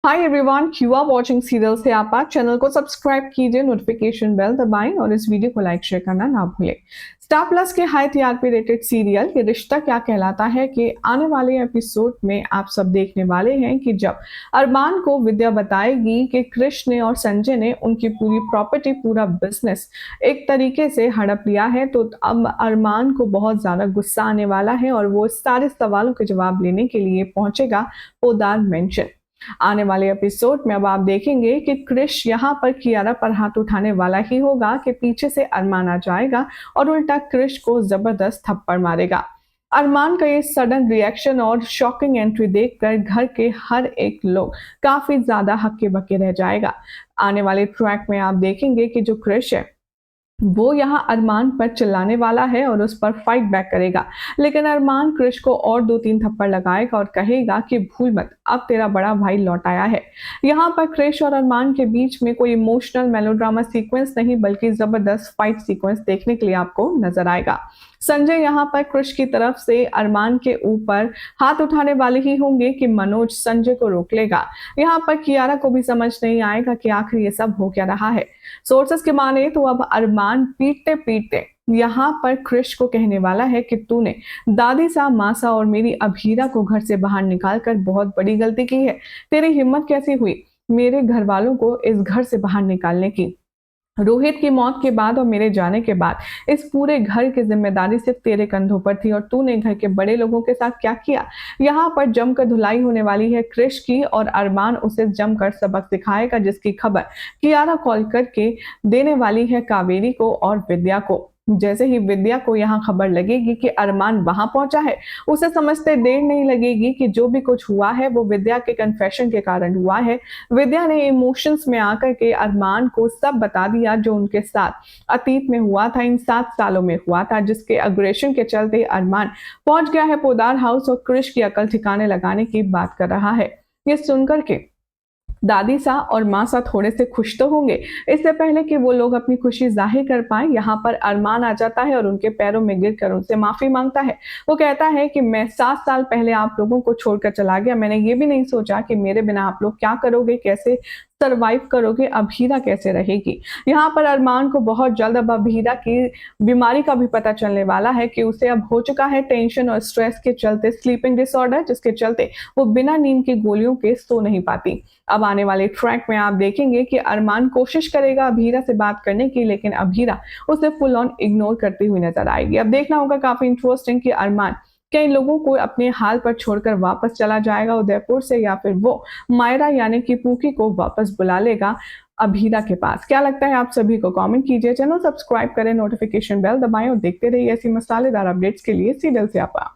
Hi everyone, you are watching serial से आपा। Channel को सब्सक्राइब कीजिए, नोटिफिकेशन बेल दबाएं और इस वीडियो को लाइक शेयर करना ना भूलें। स्टार प्लस के हाई टीआरपी रेटेड सीरियल ये रिश्ता क्या कहलाता है कि आने वाले एपिसोड में आप सब देखने वाले हैं कि जब अरमान को विद्या बताएगी कि कृष्ण ने और संजय ने उनकी पूरी प्रॉपर्टी, पूरा बिजनेस एक तरीके से हड़प लिया है, तो अब अरमान को बहुत ज्यादा गुस्सा आने वाला है और वो सारे सवालों के जवाब लेने के लिए पहुंचेगा पोदार मेंशन। आने वाले एपिसोड में अब आप देखेंगे कि क्रिश यहाँ पर कियारा पर हाथ उठाने वाला ही होगा कि पीछे से अरमान आ जाएगा और उल्टा क्रिश को जबरदस्त थप्पड़ मारेगा। अरमान का ये सडन रिएक्शन और शॉकिंग एंट्री देखकर घर के हर एक लोग काफी ज्यादा हक्के बक्के रह जाएगा। आने वाले ट्रैक में आप देखेंगे कि जो क्रिश है वो यहाँ अरमान पर चिल्लाने वाला है और उस पर फाइट बैक करेगा, लेकिन अरमान क्रिश को और 2-3 थप्पड़ लगाएगा और कहेगा कि भूल मत, अब तेरा बड़ा भाई लौट आया है। यहाँ पर क्रिश और अरमान के बीच में कोई इमोशनल मेलोड्रामा सीक्वेंस नहीं बल्कि जबरदस्त फाइट सीक्वेंस देखने के लिए आपको नजर आएगा। संजय यहाँ पर क्रिश की तरफ से अरमान के ऊपर हाथ उठाने वाले ही होंगे कि मनोज संजय को रोक लेगा। यहाँ पर कियारा को भी समझ नहीं आएगा कि आखिर ये सब हो क्या रहा है। सोर्सेस के माने तो अब अरमान पीटते पीटते यहाँ पर क्रिश को कहने वाला है कि तूने दादी सा, मासा और मेरी अभीरा को घर से बाहर निकालकर बहुत बड़ी गलती की है। तेरी हिम्मत कैसी हुई मेरे घर वालों को इस घर से बाहर निकालने की। रोहित की मौत के बाद और मेरे जाने के बाद इस पूरे घर की जिम्मेदारी सिर्फ तेरे कंधों पर थी और तूने घर के बड़े लोगों के साथ क्या किया। यहाँ पर जमकर धुलाई होने वाली है क्रिश की और अरमान उसे जमकर सबक सिखाएगा, जिसकी खबर कियारा कॉल करके देने वाली है कावेरी को और विद्या को। जैसे ही विद्या को यहाँ खबर लगेगी कि अरमान वहां पहुंचा है, उसे समझते देर नहीं लगेगी कि जो भी कुछ हुआ है वो विद्या के कन्फेशन के कारण हुआ है। विद्या ने इमोशंस में आकर के अरमान को सब बता दिया जो उनके साथ अतीत में हुआ था, इन 7 सालों में हुआ था, जिसके अग्रेशन के चलते अरमान पहुंच गया है पोदार हाउस और क्रिश की अकल ठिकाने लगाने की बात कर रहा है। ये सुनकर के दादी सा और माँ सा थोड़े से खुश तो होंगे। इससे पहले कि वो लोग अपनी खुशी जाहिर कर पाए, यहाँ पर अरमान आ जाता है और उनके पैरों में गिरकर उनसे माफी मांगता है। वो कहता है कि मैं 7 साल पहले आप लोगों को छोड़कर चला गया, मैंने ये भी नहीं सोचा कि मेरे बिना आप लोग क्या करोगे, कैसे सरवाइव करोगे, अभीरा कैसे रहेगी। यहाँ पर अरमान को बहुत जल्द अब अभीरा की बीमारी का भी पता चलने वाला है कि उसे अब हो चुका है टेंशन और स्ट्रेस के चलते स्लीपिंग डिसऑर्डर, जिसके चलते वो बिना नींद की गोलियों के सो नहीं पाती। अब आने वाले ट्रैक में आप देखेंगे कि अरमान कोशिश करेगा अभीरा से बात करने की, लेकिन अभीरा उसे फुल ऑन इग्नोर करती हुई नजर आएगी। अब देखना होगा काफी इंटरेस्टिंग कि अरमान कई लोगों को अपने हाल पर छोड़कर वापस चला जाएगा उदयपुर से, या फिर वो मायरा यानी कि पूकी को वापस बुला लेगा अभीरा के पास। क्या लगता है आप सभी को? कमेंट कीजिए, चैनल सब्सक्राइब करें, नोटिफिकेशन बेल दबाएं और देखते रहिए ऐसी मसालेदार अपडेट्स के लिए सीरियल से आपा।